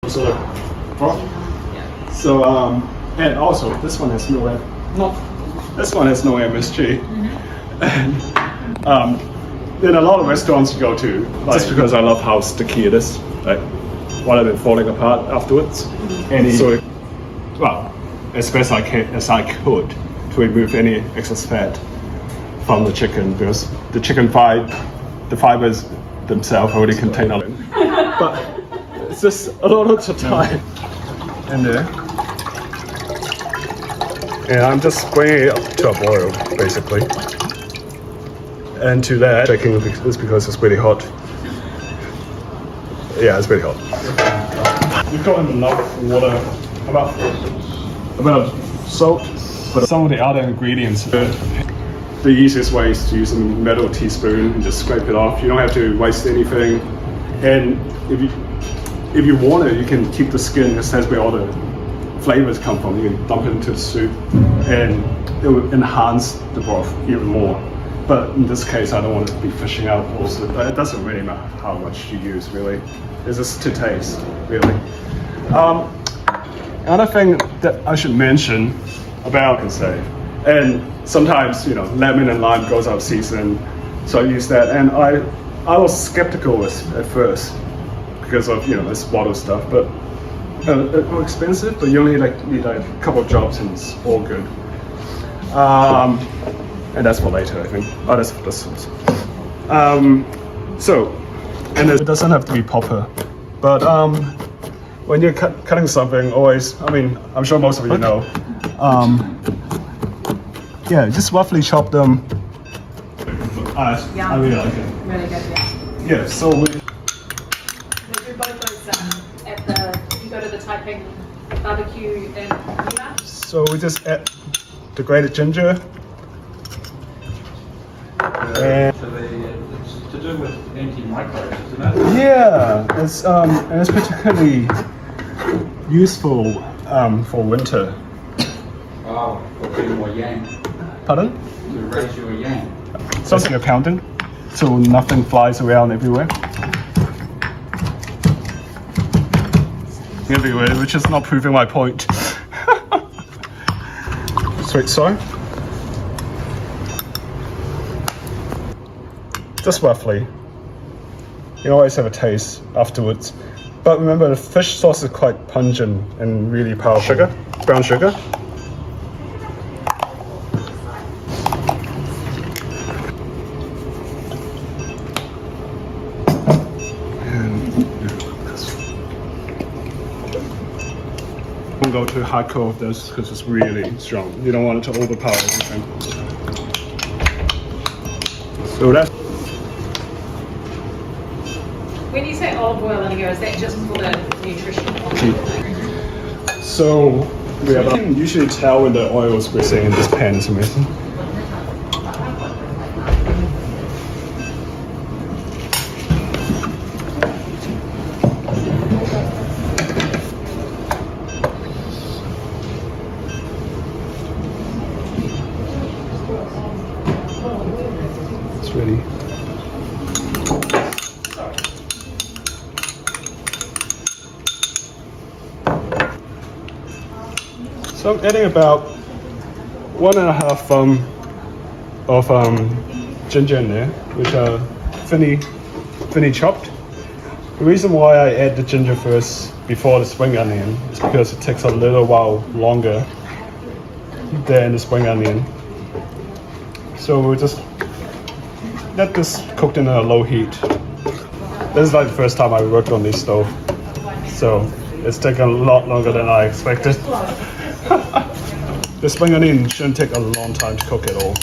sort of broth. Yeah. So and also this one has no this one has no MSG. And in a lot of restaurants you go to, just because I love how sticky it is, like rather than falling apart afterwards. So, well, as best as I could to remove any excess fat from the chicken, because the the fibers themselves already contain a lot. But it's just a lot of time in there. And I'm just bringing it up to a boil, basically. And to that, checking is because it's really hot. Yeah, it's really hot. We've got enough water, about salt, but some of the other ingredients. The easiest way is to use a metal teaspoon and just scrape it off. You don't have to waste anything. And if you want it, you can keep the skin, because that's where all the flavors come from. You can dump it into the soup and it will enhance the broth even more. But in this case, I don't want to be fishing out also. But it doesn't really matter how much you use, really. It's just to taste, really. Another thing that I should mention about and sometimes, lemon and lime goes out of season, so I use that. And I was skeptical at first because of this bottle stuff, but it's more expensive. But you only need a couple of drops and it's all good. And that's for later, I think. Oh, that's for the sauce. And it doesn't have to be proper, but when you're cutting something, always, I'm sure most of you know, yeah, just roughly chop them. I really like it. Really good, yeah. Yeah, so we do both those if you go to the Taiping barbecue in Lima. So we just add the grated ginger. And so it's to do with antimicrobes, isn't it? yeah, and it's particularly useful for winter. Oh, for being more yang. Pardon? To raise your yang. Something you're counting, so nothing flies around everywhere. Everywhere, which is not proving my point. Sweet soy. Just roughly. You always have a taste afterwards. But remember, the fish sauce is quite pungent and really powerful. Sugar, brown sugar. Don't go too hardcore with this because it's really strong. You don't want it to overpower everything. So that's. When you say olive oil in here, is that just for the nutrition? So we have. You can usually tell when the oil is squeezing in this pan. It's amazing. It's ready. So I'm adding about 1.5 of ginger in there, which are thinly chopped. The reason why I add the ginger first before the spring onion is because it takes a little while longer than the spring onion. So we'll just let this cook in a low heat. This is like the first time I worked on this stove, so it's taken a lot longer than I expected. The spring onion shouldn't take a long time to cook at all.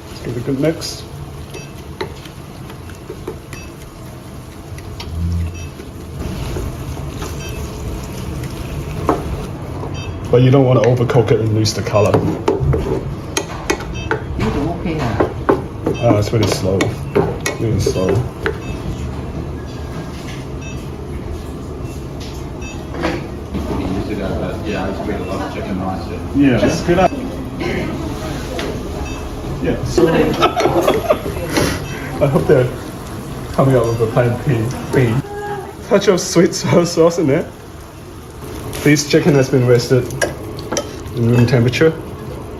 Let's give it a good mix. But you don't want to overcook it and lose the color. It's really slow. Really slow. Yeah, I used to eat a lot of chicken rice. Yeah, it's good. Yeah, so I hope they're coming out with a plain bean. Touch of sweet sour sauce in there. This chicken has been roasted in room temperature.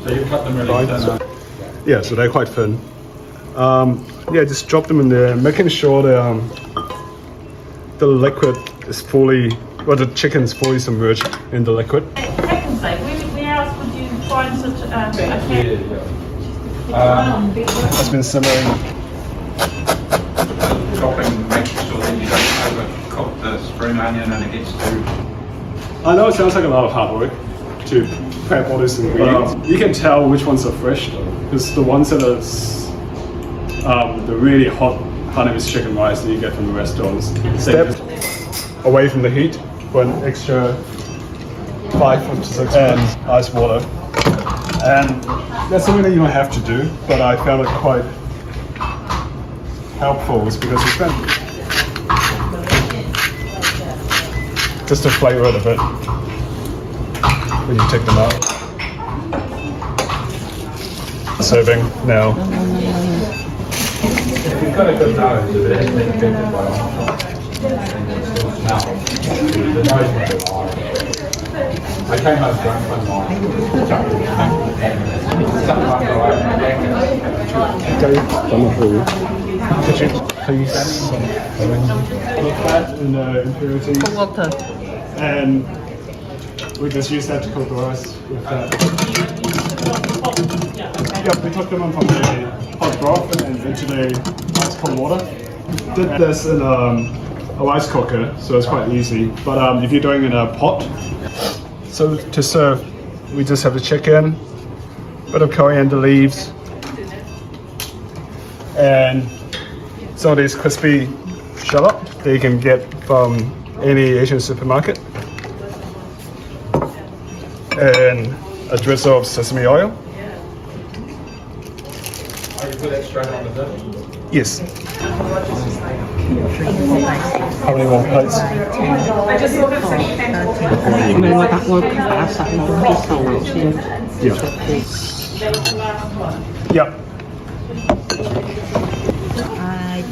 So you cut them really thin. Yeah, so they're quite thin. Yeah, just drop them in there, making sure the liquid is fully, well, the chicken is fully submerged in the liquid. Technically, where else would you find such a cat? It's been simmering. Chopping, making sure that you don't overcook the spring onion and it gets too... I know it sounds like a lot of hard work to prep all these ingredients. You can tell which ones are fresh though, because the ones that are the really hot Hainanese chicken rice that you get from the restaurants, step away from the heat for an extra 5 to 6 and ice water. And that's something that you don't have to do, but I found it quite helpful is because you can just to flavor it a bit when you take them out. Serving now. You've got a good nose, if it hasn't been affected by now, the nose may lie. I came home drunk one night, jumped in the tank, something like Could you please look that in the impurities? Water. And we just use that to cook the rice with that. Yep, we took them on from the hot broth and into the ice cold water. Did this in a rice cooker, so it's quite easy. But if you're doing it in a pot, so to serve, we just have the chicken, bit of coriander leaves, and some of these crispy shallot that you can get from any Asian supermarket, and a drizzle of sesame oil. Oh, you put that straight on the grill? Yes. How many more plates? I just saw that second hand. 咪我打我打實攞啲數先。 Yeah. That was the last one. Yep. I